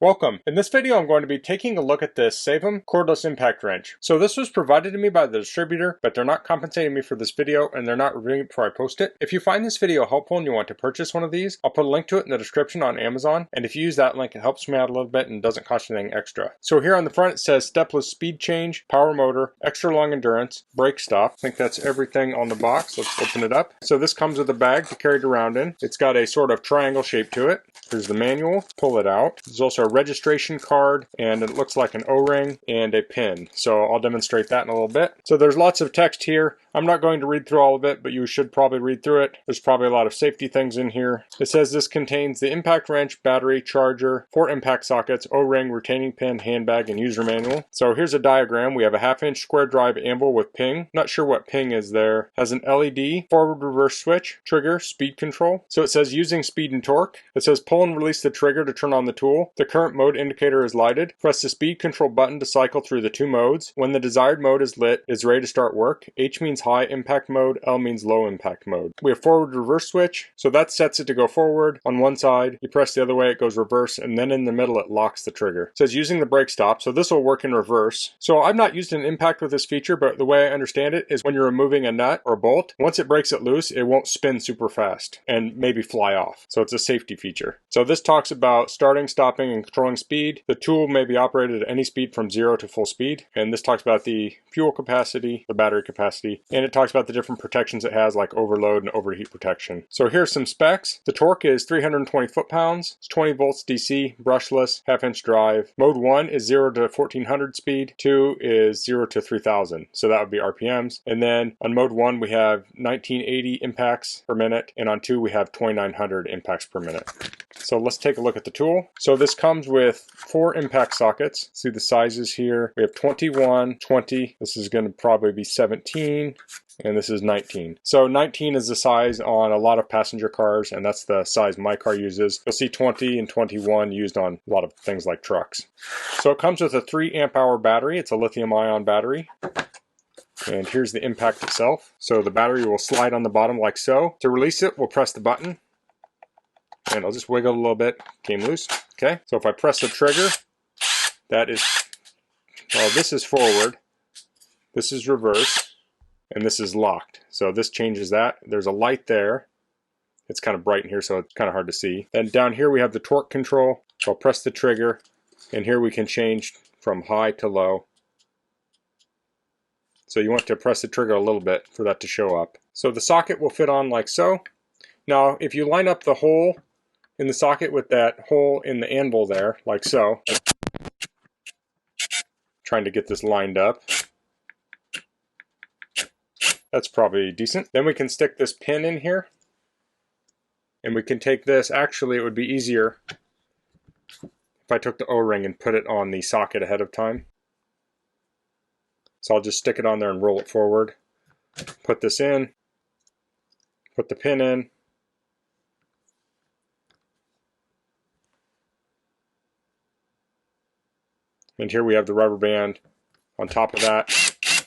Welcome. In this video I'm going to be taking a look at this SEYVUM cordless impact wrench. So this was provided to me by the distributor, but they're not compensating me for this video and they're not reviewing it before I post it. If you find this video helpful and you want to purchase one of these, I'll put a link to it in the description on Amazon, and if you use that link it helps me out a little bit and doesn't cost you anything extra. So here on the front it says stepless speed change, power motor, extra long endurance, brake stop. I think that's everything on the box. Let's open it up. So this comes with a bag to carry it around in. It's got a sort of triangle shape to it. Here's the manual. Pull it out. There's also a registration card, and it looks like an O-ring and a pin. So I'll demonstrate that in a little bit. So there's lots of text here. I'm not going to read through all of it, but you should probably read through it. There's probably a lot of safety things in here. It says this contains the impact wrench, battery, charger, 4 impact sockets, O-ring, retaining pin, handbag, and user manual. So here's a diagram. We have a 1/2-inch square drive anvil with ping. Not sure what ping is there. Has an LED, forward reverse switch, trigger, speed control. So it says using speed and torque. It says pull and release the trigger to turn on the tool. The current mode indicator is lighted. Press the speed control button to cycle through the 2 modes. When the desired mode is lit, it's ready to start work. H means high impact mode, L means low impact mode. We have forward reverse switch, so that sets it to go forward on one side. You press the other way, it goes reverse, and then in the middle it locks the trigger. It says using the brake stop, so this will work in reverse. So I've not used an impact with this feature, but the way I understand it is when you're removing a nut or bolt, once it breaks it loose, it won't spin super fast and maybe fly off. So it's a safety feature. So this talks about starting, stopping, and controlling speed. The tool may be operated at any speed from 0 to full speed. And this talks about the fuel capacity, the battery capacity, and it talks about the different protections it has, like overload and overheat protection. So here's some specs. The torque is 320 foot-pounds. It's 20 volts DC, brushless, 1/2-inch drive. Mode 1 is 0 to 1400 speed. 2 is 0 to 3000. So that would be RPMs. And then on mode 1 we have 1980 impacts per minute, and on 2 we have 2900 impacts per minute. So let's take a look at the tool. So this comes with 4 impact sockets. See the sizes here. We have 21, 20. This is going to probably be 17. And this is 19. So 19 is the size on a lot of passenger cars, and that's the size my car uses. You'll see 20 and 21 used on a lot of things like trucks. So it comes with a 3 amp hour battery. It's a lithium ion battery. And here's the impact itself. So the battery will slide on the bottom like so. To release it, we'll press the button. And I'll just wiggle a little bit. Came loose. Okay. So if I press the trigger, that is, well, this is forward. This is reverse. And this is locked. So this changes that. There's a light there. It's kind of bright in here, so it's kind of hard to see. Then down here we have the torque control. So I'll press the trigger. And here we can change from high to low. So you want to press the trigger a little bit for that to show up. So the socket will fit on like so. Now if you line up the hole in the socket with that hole in the anvil there, like so. Trying to get this lined up. That's probably decent. Then we can stick this pin in here. And we can take this, actually it would be easier if I took the O-ring and put it on the socket ahead of time. So I'll just stick it on there and roll it forward. Put this in. Put the pin in. And here we have the rubber band on top of that.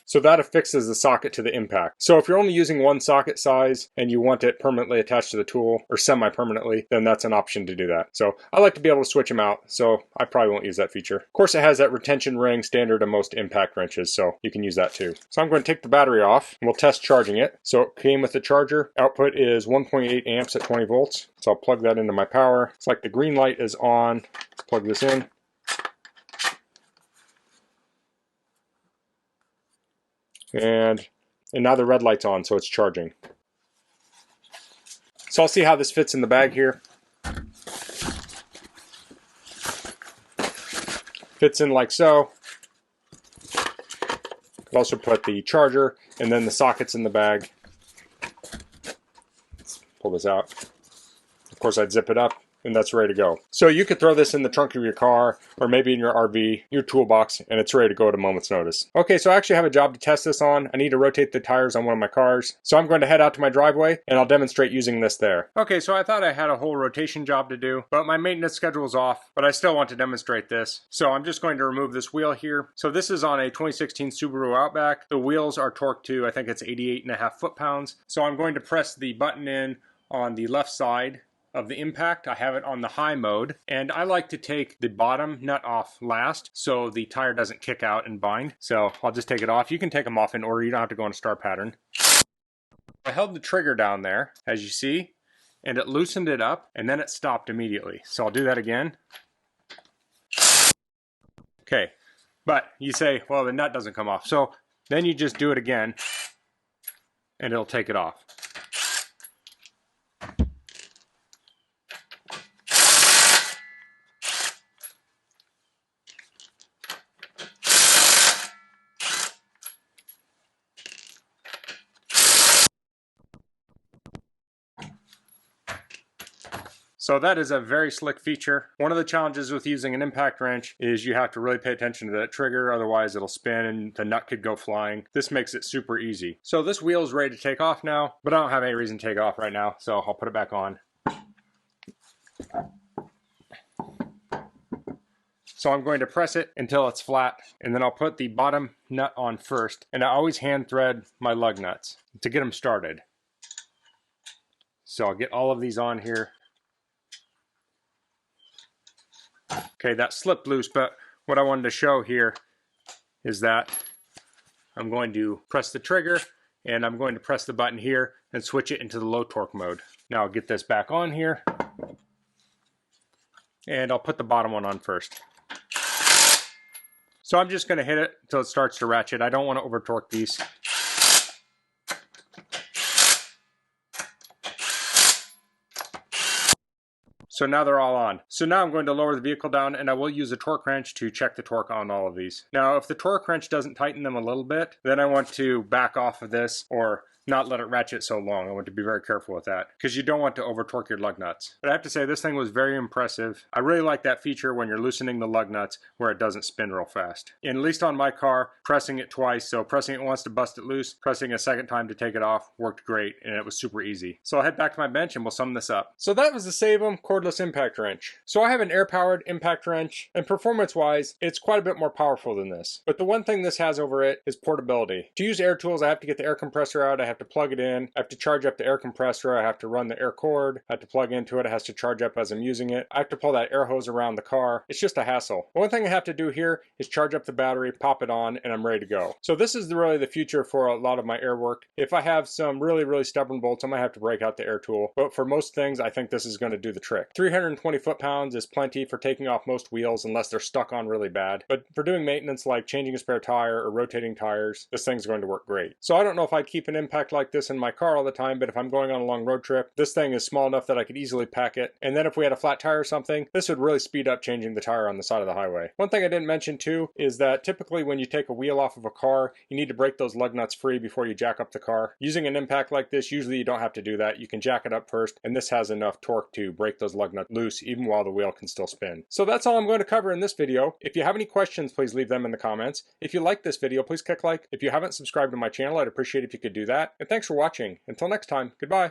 So that affixes the socket to the impact. So if you're only using one socket size and you want it permanently attached to the tool, or semi-permanently, then that's an option to do that. So I like to be able to switch them out, so I probably won't use that feature. Of course it has that retention ring standard to most impact wrenches, so you can use that too. So I'm going to take the battery off and we'll test charging it. So it came with the charger. Output is 1.8 amps at 20 volts. So I'll plug that into my power. It's like the green light is on. Let's plug this in. And now the red light's on, so it's charging. So I'll see how this fits in the bag here. Fits in like so. Could also put the charger and then the sockets in the bag. Let's pull this out. Of course, I'd zip it up. And that's ready to go. So you could throw this in the trunk of your car or maybe in your RV, your toolbox, and it's ready to go at a moment's notice. Okay, so I actually have a job to test this on. I need to rotate the tires on one of my cars. So I'm going to head out to my driveway and I'll demonstrate using this there. Okay, so I thought I had a whole rotation job to do, but my maintenance schedule is off, but I still want to demonstrate this. So I'm just going to remove this wheel here. So this is on a 2016 Subaru Outback. The wheels are torqued to, I think it's 88.5 foot-pounds. So I'm going to press the button in on the left side of the impact. I have it on the high mode, and I like to take the bottom nut off last so the tire doesn't kick out and bind. So I'll just take it off. You can take them off in order. You don't have to go in a star pattern. I held the trigger down there, as you see, and it loosened it up, and then it stopped immediately. So I'll do that again. Okay, but you say, well, the nut doesn't come off. So then you just do it again, and it'll take it off. So that is a very slick feature. One of the challenges with using an impact wrench is you have to really pay attention to that trigger, otherwise it'll spin and the nut could go flying. This makes it super easy. So this wheel is ready to take off now, but I don't have any reason to take it off right now, so I'll put it back on. So I'm going to press it until it's flat, and then I'll put the bottom nut on first, and I always hand thread my lug nuts to get them started. So I'll get all of these on here. Okay, that slipped loose, but what I wanted to show here is that I'm going to press the trigger, and I'm going to press the button here and switch it into the low torque mode. Now I'll get this back on here, and I'll put the bottom one on first. So I'm just going to hit it until it starts to ratchet. I don't want to over torque these. So now they're all on. So now I'm going to lower the vehicle down, and I will use a torque wrench to check the torque on all of these. Now, if the torque wrench doesn't tighten them a little bit, then I want to back off of this or not let it ratchet so long. I want to be very careful with that because you don't want to over torque your lug nuts. But I have to say, this thing was very impressive. I really like that feature when you're loosening the lug nuts where it doesn't spin real fast. And at least on my car, pressing it twice, so pressing it once to bust it loose, pressing a second time to take it off worked great, and it was super easy. So I'll head back to my bench and we'll sum this up. So that was the SEYVUM cordless impact wrench. So I have an air-powered impact wrench, and performance-wise, it's quite a bit more powerful than this. But the one thing this has over it is portability. To use air tools, I have to get the air compressor out, I have to plug it in, I have to charge up the air compressor, I have to run the air cord, I have to plug into it, it has to charge up as I'm using it. I have to pull that air hose around the car. It's just a hassle. The one thing I have to do here is charge up the battery, pop it on, and I'm ready to go. So this is really the future for a lot of my air work. If I have some really stubborn bolts, I might have to break out the air tool. But for most things, I think this is going to do the trick. 320 foot-pounds is plenty for taking off most wheels unless they're stuck on really bad. But for doing maintenance like changing a spare tire or rotating tires, this thing's going to work great. So I don't know if I'd keep an impact like this in my car all the time, but if I'm going on a long road trip, this thing is small enough that I could easily pack it. And then if we had a flat tire or something, this would really speed up changing the tire on the side of the highway. One thing I didn't mention too is that typically when you take a wheel off of a car, you need to break those lug nuts free before you jack up the car. Using an impact like this, usually you don't have to do that. You can jack it up first, and this has enough torque to break those lug nuts loose even while the wheel can still spin. So that's all I'm going to cover in this video. If you have any questions, please leave them in the comments. If you like this video, please click like. If you haven't subscribed to my channel, I'd appreciate if you could do that. And thanks for watching. Until next time, goodbye.